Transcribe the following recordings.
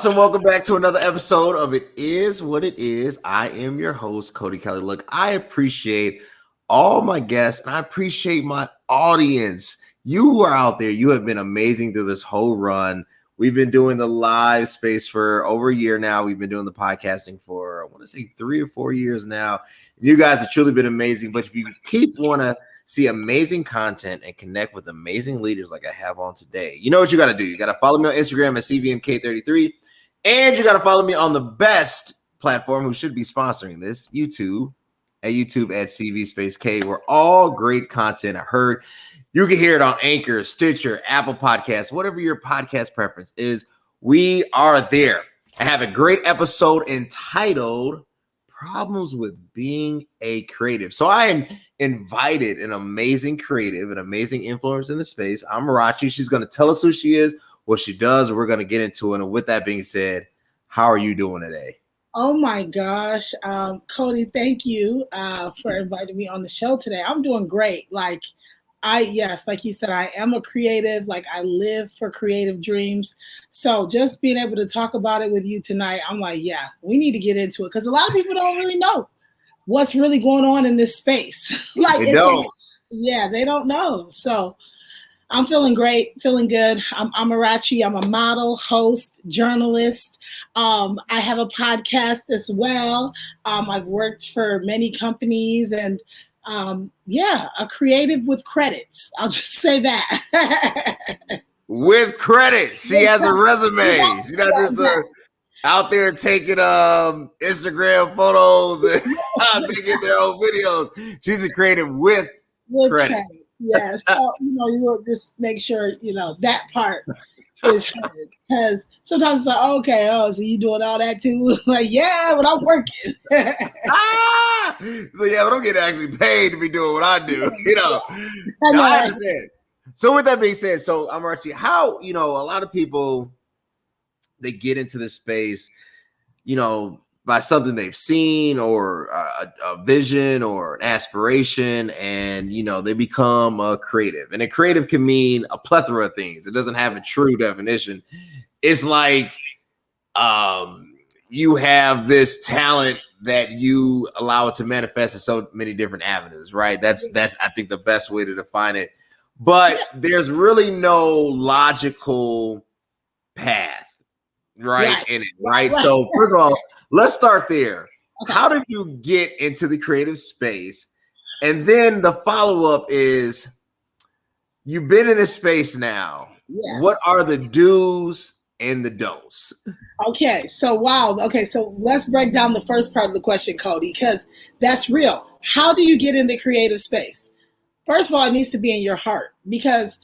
Awesome. Welcome back to another episode of It Is What It Is. I am your host, Cody Kelly. Look, I appreciate all my guests and I appreciate my audience. You who are out there, you have been amazing through this whole run. We've been doing the live space for over a year now. We've been doing the podcasting for, I want to say 3 or 4 years now. You guys have truly been amazing. But if you want to see amazing content and connect with amazing leaders like I have on today, you know what you got to do. You got to follow me on Instagram at CVMK33. And you got to follow me on the best platform who should be sponsoring this, YouTube at CV Space K, where all great content I heard. You can hear it on Anchor, Stitcher, Apple Podcasts, whatever your podcast preference is. We are there. I have a great episode entitled Problems with Being a Creative. So I invited an amazing creative, an amazing influencer in the space, Amarachi. She's going to tell us who she is, what she does, and we're going to get into it. And with that being said, how are you doing today? Oh my gosh, Cody, thank you for inviting me on the show today. I'm doing great. Like you said, I am a creative. Like, I live for creative dreams. So just being able to talk about it with you tonight, I'm like, yeah, we need to get into it, because a lot of people don't really know what's really going on in this space. They don't. They don't know. So I'm feeling great, feeling good. I'm Amarachi. I'm a model, host, journalist. I have a podcast as well. I've worked for many companies and a creative with credits. I'll just say that. With credits. She has a resume. She's not just out there taking Instagram photos and making their own videos. She's a creative with credits. Yeah, so you will just make sure that part is heard, because sometimes it's like, so you doing all that too? Like, yeah, but I'm working. So yeah, but I'm getting actually paid to be doing what I do. I understand. So with that being said, so Amarachi, how a lot of people, they get into this space, by something they've seen or a vision or an aspiration, and they become a creative. And a creative can mean a plethora of things. It doesn't have a true definition. It's like you have this talent that you allow it to manifest in so many different avenues, right? That's I think the best way to define it. But there's really no logical path, right? In it, right? So first of all, let's start there. Okay. How did you get into the creative space? And then the follow-up is, you've been in this space now. Yes. What are the do's and the don'ts? Okay, so so let's break down the first part of the question, Cody, because that's real. How do you get in the creative space? First of all, it needs to be in your heart, because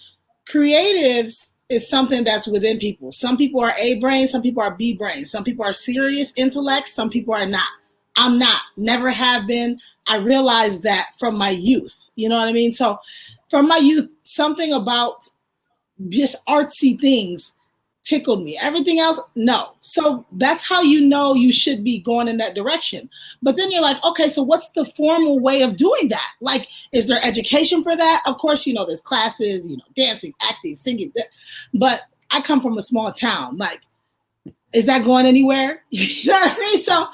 creatives is something that's within people. Some people are A brain, some people are B brain, some people are serious intellect, some people are not. I'm not, never have been. I realized that from my youth. You know what I mean? So from my youth, something about just artsy things tickled me. Everything else, no. So that's how you should be going in that direction. But then you're like, okay, so what's the formal way of doing that? Like, is there education for that? Of course, there's classes, dancing, acting, singing. But I come from a small town. Like, is that going anywhere? You know what I mean? So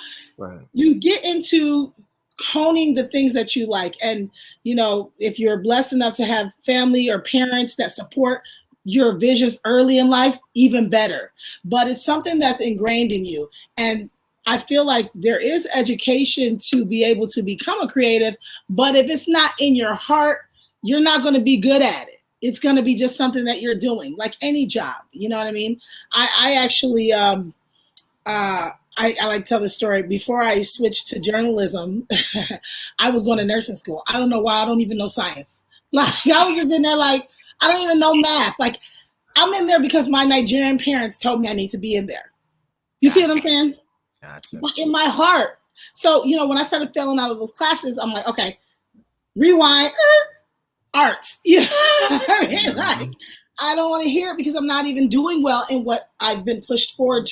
you get into honing the things that you like. And, if you're blessed enough to have family or parents that support your visions early in life, even better. But it's something that's ingrained in you. And I feel like there is education to be able to become a creative, but if it's not in your heart, you're not going to be good at it. It's going to be just something that you're doing, like any job. You know what I mean? I actually, I like to tell the story. Before I switched to journalism, I was going to nursing school. I don't know why. I don't even know science. Like, I was just in there like, I don't even know math. Like, I'm in there because my Nigerian parents told me I need to be in there. You see what I'm saying? Gotcha. But in my heart. So, when I started failing out of those classes, I'm like, okay, rewind, arts. You know what I mean? Like, I don't want to hear it because I'm not even doing well in what I've been pushed forward.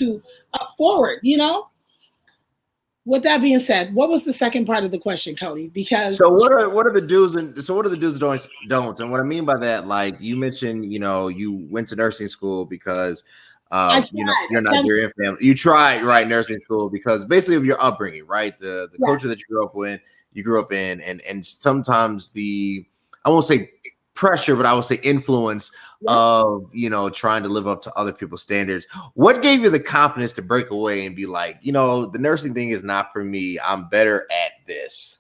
With that being said, what was the second part of the question, Cody? Because what are the do's and don'ts? And what I mean by that, like you mentioned, you went to nursing school because I Your tried. Nigerian family. You tried, right, nursing school because basically of your upbringing, right? The Yes. culture that you grew up in, and sometimes I won't say pressure, but I would say influence of trying to live up to other people's standards. What gave you the confidence to break away and be like, the nursing thing is not for me. I'm better at this.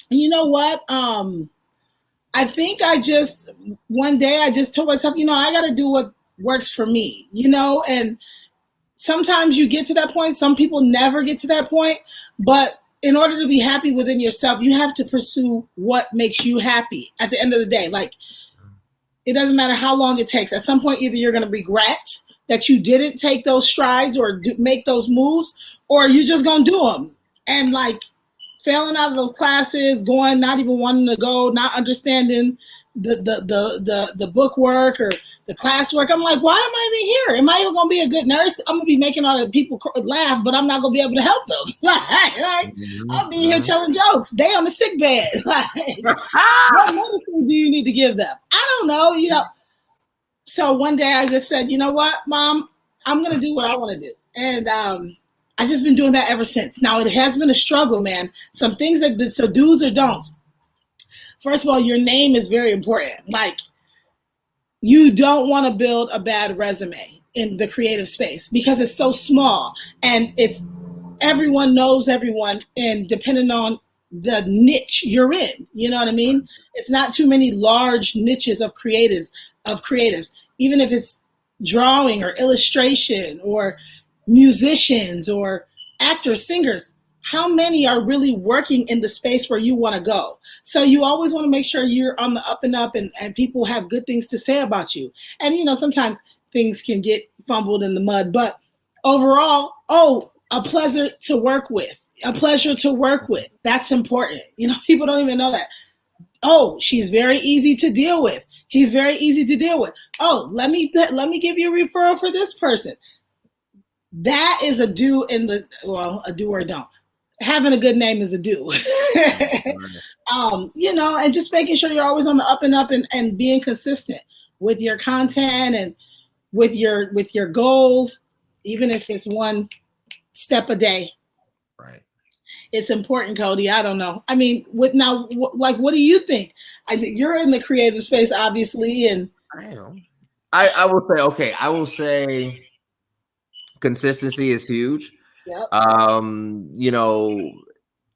You know what? I think one day I just told myself, I got to do what works for me, and sometimes you get to that point. Some people never get to that point, but in order to be happy within yourself, you have to pursue what makes you happy at the end of the day. Like, it doesn't matter how long it takes. At some point, either you're going to regret that you didn't take those strides or make those moves, or you're just going to do them. And like, failing out of those classes, going, not even wanting to go, not understanding the book work or the classwork. I'm like, why am I even here? Am I even going to be a good nurse? I'm going to be making all the people laugh, but I'm not going to be able to help them. I'll be here telling jokes. They on the sick bed. What medicine do you need to give them? I don't know. So one day I just said, you know what, Mom, I'm going to do what I want to do. And I've just been doing that ever since. Now, it has been a struggle, man. Some things so do's or don'ts. First of all, your name is very important. Like, you don't want to build a bad resume in the creative space because it's so small and everyone knows everyone, and depending on the niche you're in, you know what I mean? It's not too many large niches of creatives, even if it's drawing or illustration or musicians or actors, singers. How many are really working in the space where you want to go? So you always want to make sure you're on the up and up, and people have good things to say about you. And, sometimes things can get fumbled in the mud, but overall, a pleasure to work with. That's important. People don't even know that. Oh, she's very easy to deal with. He's very easy to deal with. Oh, let me give you a referral for this person. That is a do a do or don't. Having a good name is a do. And just making sure you're always on the up and up, and being consistent with your content and with your goals, even if it's one step a day. Right. It's important, Cody. I don't know. I mean, what do you think? I think you're in the creative space, obviously, and I am. I will say, okay, consistency is huge. Yep.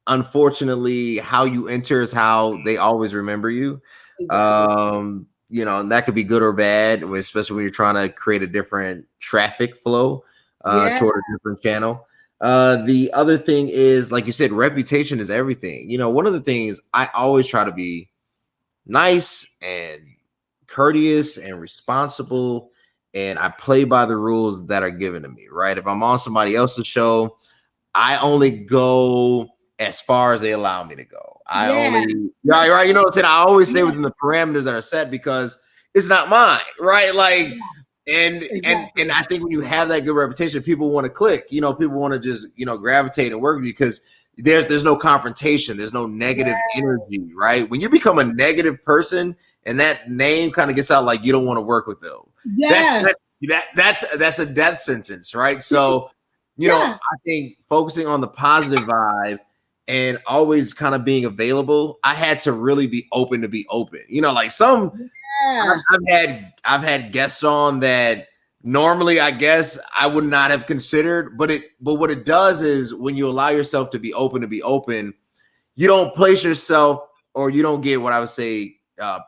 Unfortunately, how you enter is how they always remember you. Exactly. And that could be good or bad, especially when you're trying to create a different traffic flow toward a different channel. The other thing is, like you said, reputation is everything. One of the things I always try to be nice and courteous and responsible, and I play by the rules that are given to me, right? If I'm on somebody else's show, I only go as far as they allow me to go. Right. You know what I'm saying? I always stay within the parameters that are set because it's not mine, right? Like, and I think when you have that good reputation, people want to click. People want to just gravitate and work with you because there's no confrontation, there's no negative energy, right? When you become a negative person and that name kind of gets out, like you don't want to work with them. That's a death sentence, right? So. I think focusing on the positive vibe and always kind of being available, I had to really be open to be open. Like I've had guests on that normally I guess I would not have considered, but what it does is when you allow yourself to be open, you don't place yourself, or you don't get what I would say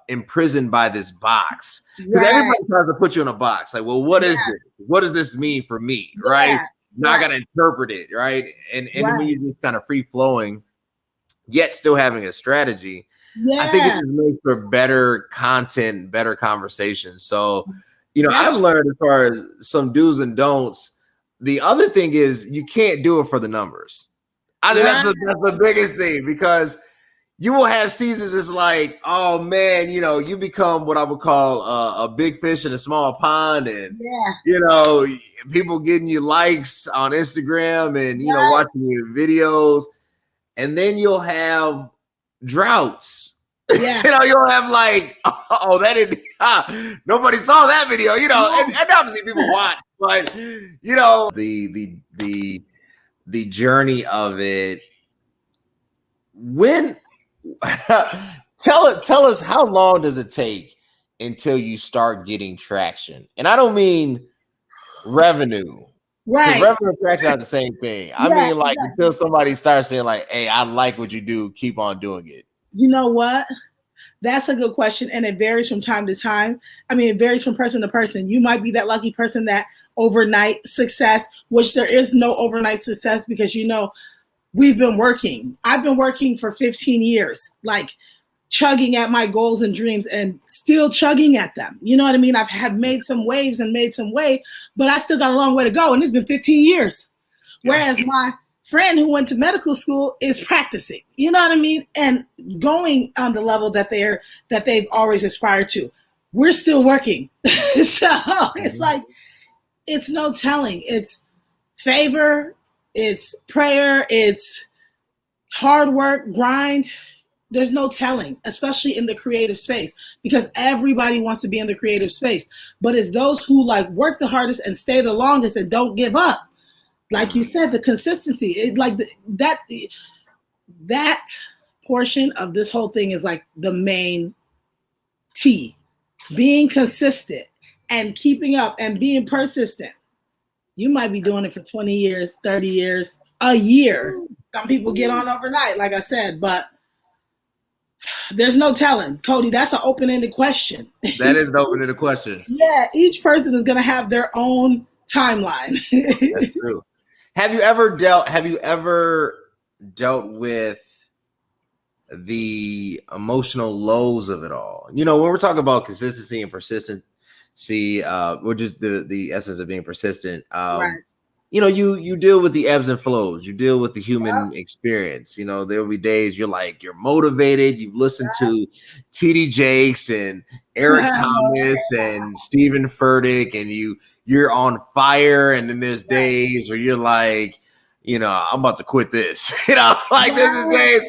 imprisoned by this box. Because everybody tries to put you in a box. Like, well, what is this? What does this mean for me? Right? Now I got to interpret it, right? And when you're just kind of free flowing, yet still having a strategy, I think it just makes for better content, better conversation. So, I've learned as far as some do's and don'ts. The other thing is you can't do it for the numbers. I think that's the biggest thing, because you will have seasons. It's like, oh man, you become what I would call a big fish in a small pond, and people getting you likes on Instagram and watching your videos, and then you'll have droughts. You'll have like, oh, that didn't nobody saw that video, and obviously people watch, But you know, the journey of it. When tell us how long does it take until you start getting traction? And I don't mean revenue. Because Right. revenue and traction are the same thing. I Yeah, mean, like yeah. until somebody starts saying, like, "Hey, I like what you do. Keep on doing it." You know what? That's a good question, and it varies from time to time. I mean, it varies from person to person. You might be that lucky person that overnight success, which there is no overnight success because we've been working. I've been working for 15 years, like chugging at my goals and dreams and still chugging at them. You know what I mean? I've had made some waves and made some way, but I still got a long way to go, and it's been 15 years. Whereas my friend who went to medical school is practicing, you know what I mean, and going on the level that they've always aspired to. We're still working. So it's like it's no telling. It's favor, it's prayer, it's hard work, grind. There's no telling, especially in the creative space, because everybody wants to be in the creative space. But it's those who like work the hardest and stay the longest and don't give up. Like you said, the consistency, that portion of this whole thing is like the main T. Being consistent and keeping up and being persistent. You might be doing it for 20 years, 30 years, a year. Some people get on overnight, like I said, but there's no telling. Cody, that's an open-ended question. That is an open-ended question. Yeah, each person is going to have their own timeline. That's true. Have you ever dealt with the emotional lows of it all? You know, when we're talking about consistency and persistency, which is the essence of being persistent. Right. You know, you deal with the ebbs and flows. You deal with the human experience. You know, there will be days you're motivated. You've listened to TD Jakes and Eric Thomas and Stephen Furtick, and you're on fire. And then there's days where you're like, you know, I'm about to quit this. You know, like there's days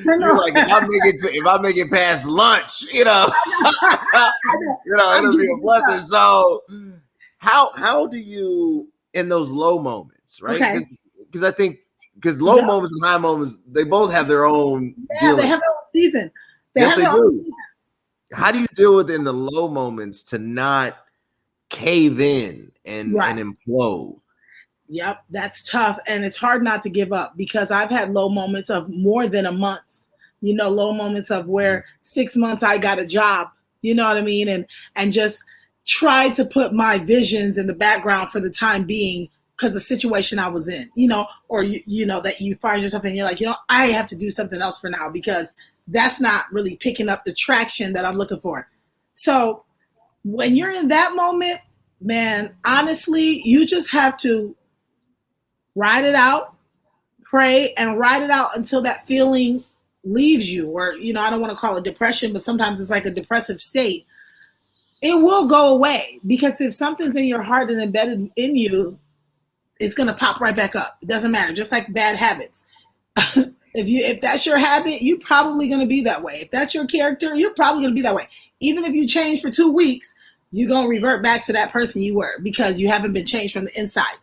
you're like, if I make it past lunch, you know, it'll be a blessing. So how do you in those low moments, right? Because I think low moments and high moments, they both have their own. Yeah, they have their own season. Yes, they do. How do you deal with in the low moments to not cave in and implode? Yep, that's tough. And it's hard not to give up because I've had low moments of more than a month, low moments of where 6 months I got a job, you know what I mean? And just try to put my visions in the background for the time being because the situation I was in, or, that you find yourself in, you're like, I have to do something else for now because that's not really picking up the traction that I'm looking for. So when you're in that moment, man, honestly, you just have to ride it out, pray, and ride it out until that feeling leaves you. Or, I don't want to call it depression, but sometimes it's like a depressive state. It will go away because if something's in your heart and embedded in you, it's going to pop right back up. It doesn't matter. Just like bad habits. If that's your habit, you're probably going to be that way. If that's your character, you're probably going to be that way. Even if you change for 2 weeks, you're going to revert back to that person you were because you haven't been changed from the inside.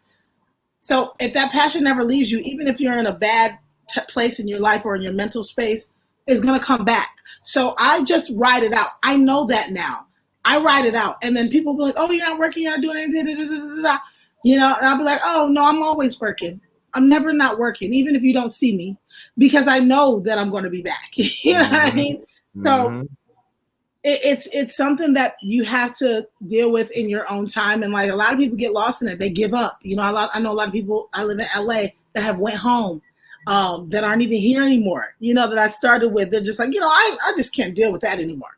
So if that passion never leaves you, even if you're in a bad place in your life or in your mental space, it's going to come back. So I just ride it out. I know that now. I ride it out. And then people will be like, oh, you're not working, you're not doing anything, and I'll be like, oh, no, I'm always working. I'm never not working, even if you don't see me, because I know that I'm going to be back. You know what I mean? So it's something that you have to deal with in your own time. And like a lot of people get lost in it. They give up. I know a lot of people, I live in LA, that have went home, that aren't even here anymore, that I started with. They're just like, I just can't deal with that anymore.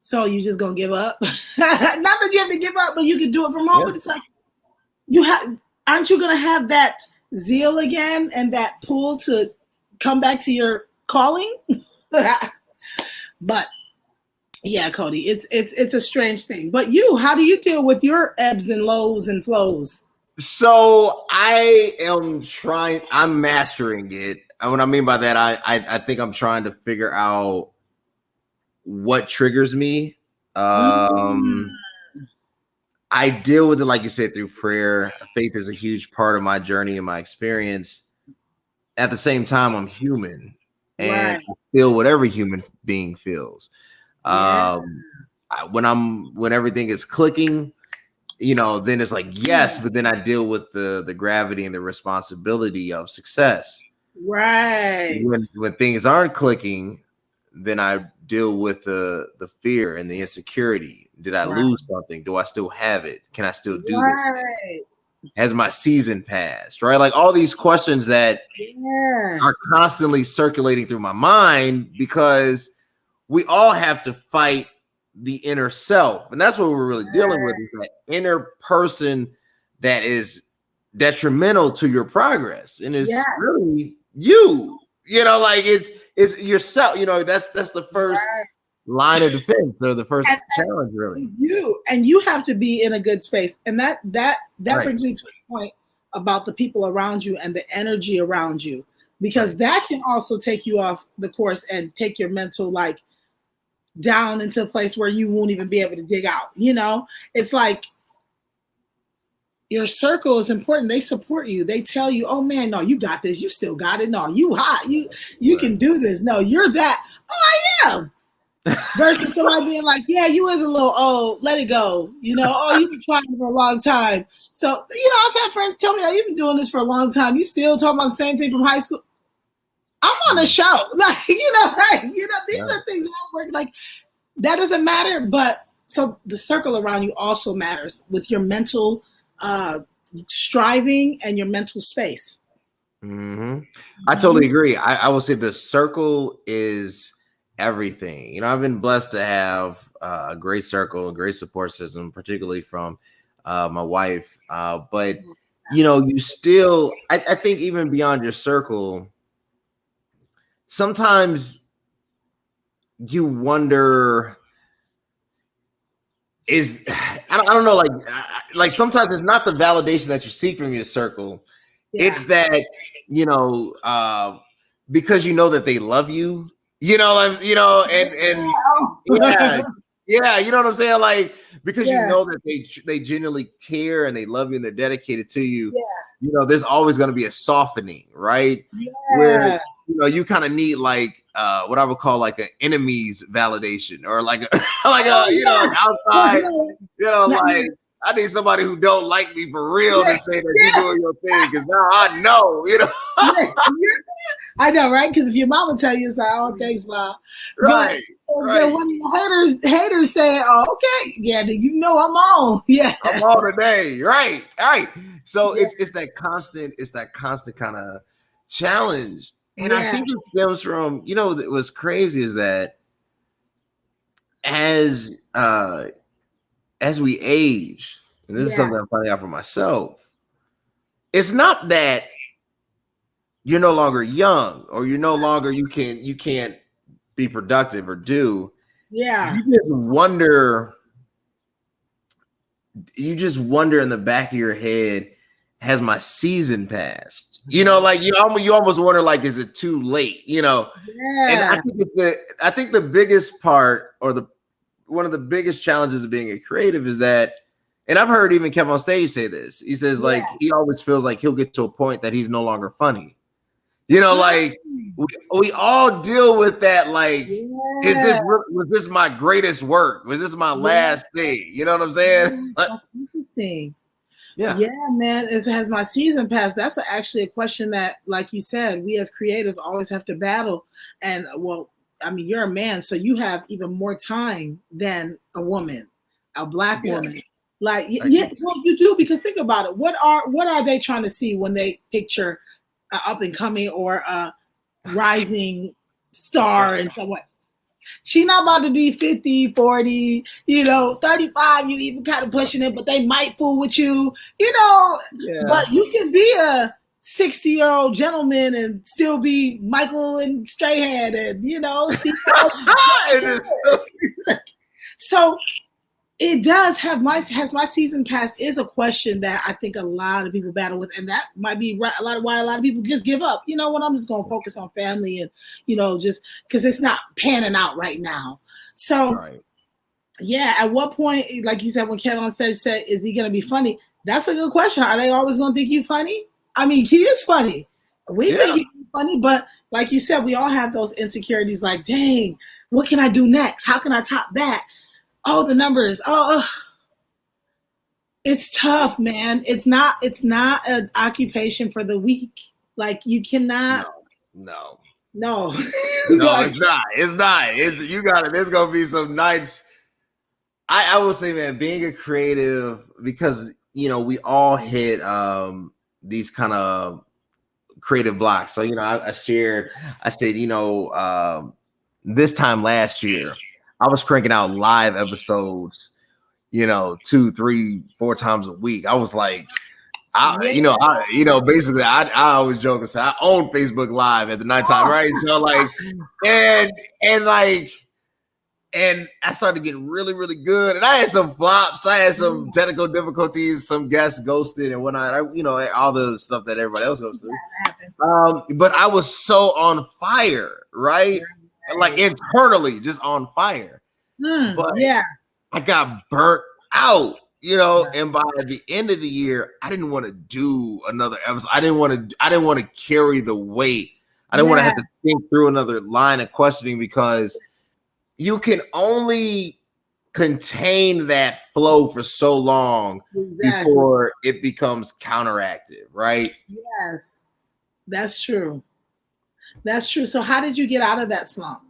So you just going to give up? Not that you have to give up, but you can do it from home. But it's like, aren't you going to have that zeal again and that pull to come back to your calling? But yeah, Cody, it's a strange thing. But how do you deal with your ebbs and lows and flows? So I'm mastering it. And what I mean by that, I think I'm trying to figure out what triggers me. I deal with it, like you said, through prayer. Faith is a huge part of my journey and my experience. At the same time, I'm human and Right. I feel what every human being feels. Yeah. When everything is clicking, then it's like yes, but then I deal with the gravity and the responsibility of success. Right. When things aren't clicking, then I deal with the fear and the insecurity. Did I Right. lose something? Do I still have it? Can I still do this thing? Right. Has my season passed? Right? Like all these questions that Yeah. are constantly circulating through my mind because we all have to fight the inner self. And that's what we're really dealing with, is that inner person that is detrimental to your progress. And it's Yes. really you. Like it's yourself. That's the first Right. line of defense or the first And challenge, really. you have to be in a good space. And that Right. brings me to a point about the people around you and the energy around you, because that can also take you off the course and take your mental down into a place where you won't even be able to dig out. It's like your circle is important. They support you. They tell you, oh man, no, you got this. You still got it. No, you hot. You can do this. No, you're that. Oh, I am. Versus somebody being like, yeah, you was a little old, let it go. Oh, you've been trying for a long time. So, I've had friends tell me, you've been doing this for a long time. You still talking about the same thing from high school. I'm on a show. These are things that work. That doesn't matter. But so the circle around you also matters with your mental striving and your mental space. Mm-hmm. I totally agree. I will say the circle is everything. I've been blessed to have a great circle, a great support system, particularly from my wife. But you still, I think even beyond your circle, sometimes you wonder, I don't know, like sometimes it's not the validation that you seek from your circle. Yeah. It's that, because that they love you, and yeah, you know what I'm saying? Like, because that they genuinely care and they love you and they're dedicated to you. Yeah. There's always going to be a softening, right? Yeah. Where you kind of need what I would call like an enemy's validation, or like an outside, like I need somebody who don't like me for real to say that you're doing your thing, because now I know, I know, right? Because if your mama tell you, it's like, oh, thanks, Mom. Right. Then when the haters say, oh, okay, yeah, then I'm on. Yeah. I'm on today. Right. All right. So it's that constant kind of challenge. And I think it stems from, what's crazy is that as we age, and this is something I'm finding out for myself, it's not that you're no longer young, or you're no longer, you can't be productive or do. Yeah. You just wonder in the back of your head, has my season passed? You almost wonder, like, is it too late? Yeah. And I think the biggest part, or one of the biggest challenges of being a creative, is that, and I've heard even Kev on stage say this. He says like he always feels like he'll get to a point that he's no longer funny. Like we all deal with that. Like, was this my greatest work? Was this my last thing? You know what I'm saying? That's interesting. Yeah, man. Has my season passed? That's actually a question that, like you said, we as creators always have to battle. And you're a man, so you have even more time than a woman, a Black woman. Like, you do, because think about it. What are they trying to see when they picture up and coming or a rising star and so what? She not about to be 50, 40, 35, you even kind of pushing it, but they might fool with you, but you can be a 60-year-old gentleman and still be Michael and Strahan and, So it does has my season passed is a question that I think a lot of people battle with, and that might be why a lot of people just give up. I'm just going to focus on family and just because it's not panning out right now. So Yeah, at what point, like you said, when Kevin said, is he going to be funny? That's a good question. Are they always going to think you funny? I mean, he is funny. We Yeah. think he's funny, but like you said, we all have those insecurities. Like, dang, what can I do next? How can I top that? Oh, the numbers. Oh, it's tough, man. It's not. It's not an occupation for the weak. Like you cannot. No, no, No. no, Like, it's not. It's not. It's you got it. There's gonna be some nights. I will say, man, being a creative, because we all hit these kind of creative blocks. So I shared. I said, this time last year, I was cranking out live episodes. 2, 3, 4 times a week. I was like, basically, I always joke and say I own Facebook Live at the nighttime, right? So like, and like, and I started getting really, really good. And I had some flops. I had some technical difficulties. Some guests ghosted and whatnot. All the stuff that everybody else goes through. But I was so on fire, right? Like internally, just on fire. But yeah. I got burnt out, and by the end of the year, I didn't want to do another episode. I didn't want to carry the weight. I didn't want to have to think through another line of questioning, because you can only contain that flow for so long before it becomes counteractive, right? Yes, that's true. That's true. So how did you get out of that slump?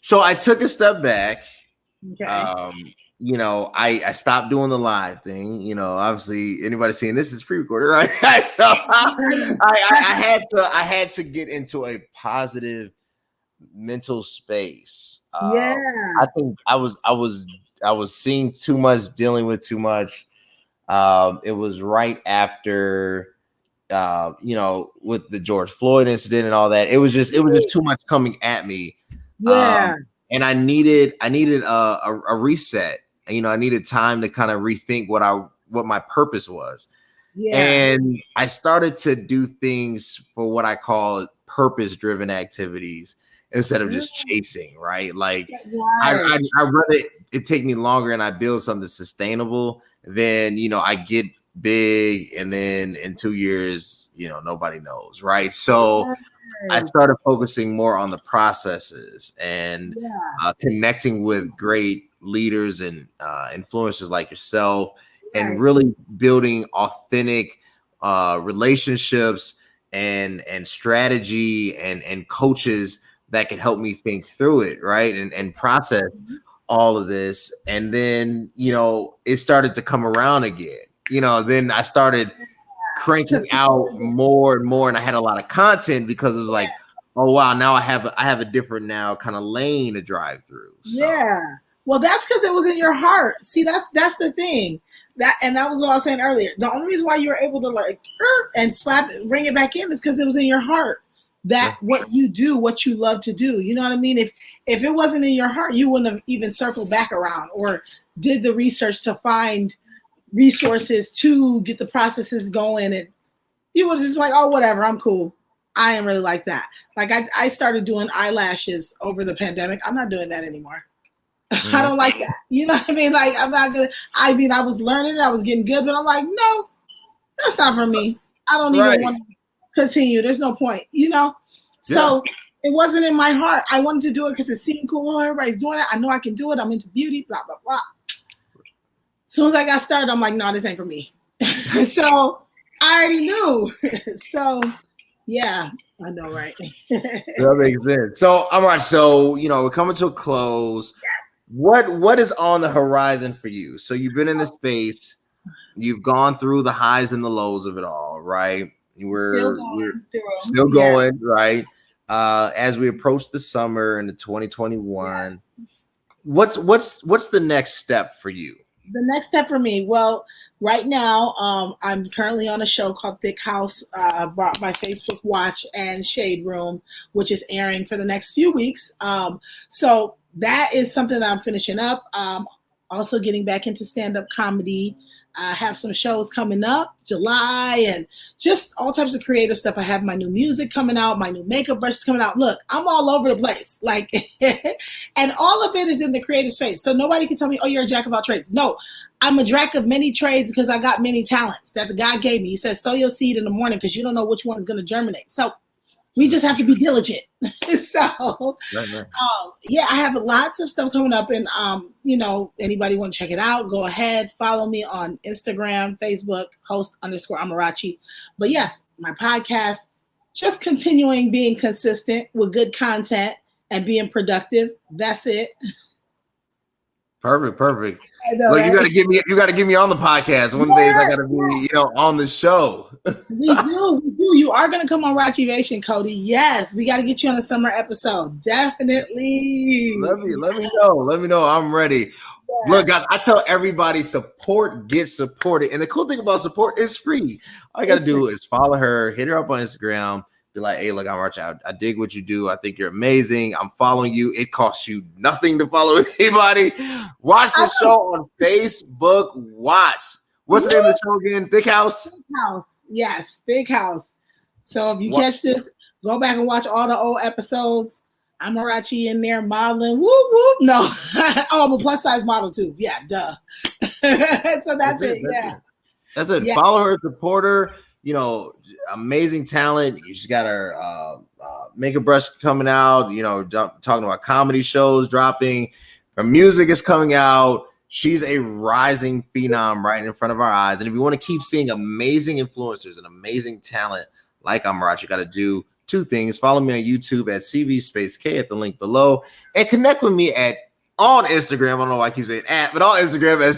So I took a step back. Okay. I stopped doing the live thing. Obviously anybody seeing this is pre-recorded, right? So I had to get into a positive mental space. I think I was seeing too much, dealing with too much. It was right after with the George Floyd incident and all that. It was just too much coming at me. And I needed a reset. I needed time to kind of rethink what my purpose was. And I started to do things for what I call purpose-driven activities instead of just chasing, right? Like I rather it take me longer and I build something sustainable than I get big and then in 2 years, nobody knows, right? So I started focusing more on the processes and connecting with great leaders and influencers like yourself, and really building authentic relationships and strategy and coaches that can help me think through it, right? And process all of this. And then, it started to come around again. Then I started cranking out more and more, and I had a lot of content because it was like, oh wow, now I have a different now kind of lane to drive through. So. Yeah. Well, that's because it was in your heart. See, that's the thing. That was what I was saying earlier. The only reason why you were able to and bring it back in is because it was in your heart. That what you do, what you love to do. You know what I mean? If it wasn't in your heart, you wouldn't have even circled back around or did the research to find resources to get the processes going, and you were just like, oh, whatever, I'm cool. I am really like that. Like I started doing eyelashes over the pandemic. I'm not doing that anymore. I don't like that. You know what I mean? Like I'm not gonna. I mean, I was learning it, I was getting good, but I'm like, no, that's not for me. I don't even want to continue. There's no point, So it wasn't in my heart. I wanted to do it because it seemed cool. Oh, everybody's doing it. I know I can do it. I'm into beauty, blah, blah, blah. As soon as I got started, I'm like, no, this ain't for me. So I already knew. So yeah, I know, right? That makes sense. So Amarachi, so we're coming to a close. What is on the horizon for you? So you've been in this space, you've gone through the highs and the lows of it all, right? We're still going, right? As we approach the summer into 2021, what's the next step for you? The next step for me, well, right now, I'm currently on a show called Thick House, brought by Facebook Watch and Shade Room, which is airing for the next few weeks. So that is something that I'm finishing up. Also getting back into stand-up comedy. I have some shows coming up, July, and just all types of creative stuff. I have my new music coming out, my new makeup brushes coming out. Look, I'm all over the place. Like, and all of it is in the creative space. So nobody can tell me, oh, you're a jack of all trades. No, I'm a jack of many trades because I got many talents that the God gave me. He says, sow your seed in the morning because you don't know which one is going to germinate. So we just have to be diligent. So, Right. yeah, I have lots of stuff coming up, and anybody want to check it out, go ahead, follow me on Instagram, Facebook, host_Amarachi. But yes, my podcast, just continuing being consistent with good content and being productive. That's it. Perfect. I know, Look, right? you gotta get me on the podcast. One of the days I gotta be, on the show. We do. You are going to come on Rachivation, Cody. Yes, we got to get you on a summer episode. Definitely. Let me know. Let me know. I'm ready. Yeah. Look, guys, I tell everybody support gets supported. And the cool thing about support is free. All you got to do is follow her, hit her up on Instagram, be like, hey, look, Amarachi, I dig what you do. I think you're amazing. I'm following you. It costs you nothing to follow anybody. Watch the show on Facebook. Watch. What's the name of the show again? Thick House? Thick House. Yes, Thick House. So if you catch this, go back and watch all the old episodes. Amarachi in there modeling. Whoop, whoop. No. Oh, I'm a plus size model too. Yeah, duh. So that's it. Yeah. That's it. Yeah. Follow her, support her. Amazing talent. She's got her makeup brush coming out, talking about comedy shows dropping. Her music is coming out. She's a rising phenom right in front of our eyes. And if you want to keep seeing amazing influencers and amazing talent like Amarachi, you got to do two things. Follow me on YouTube at CV_K at the link below, and connect with me on Instagram. I don't know why I keep saying at, but on Instagram at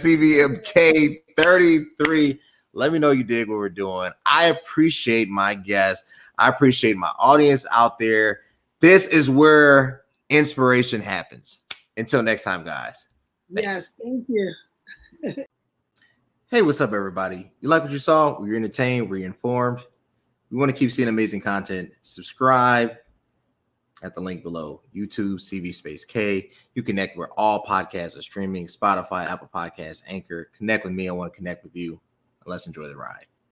CVMK33. Let me know you dig what we're doing. I appreciate my guests. I appreciate my audience out there. This is where inspiration happens. Until next time, guys. Thanks. Yes, thank you. Hey, what's up, everybody? You like what you saw? Were you entertained? Were you informed? We want to keep seeing amazing content. Subscribe at the link below. YouTube, CV_K. You connect where all podcasts are streaming. Spotify, Apple Podcasts, Anchor. Connect with me. I want to connect with you. Let's enjoy the ride.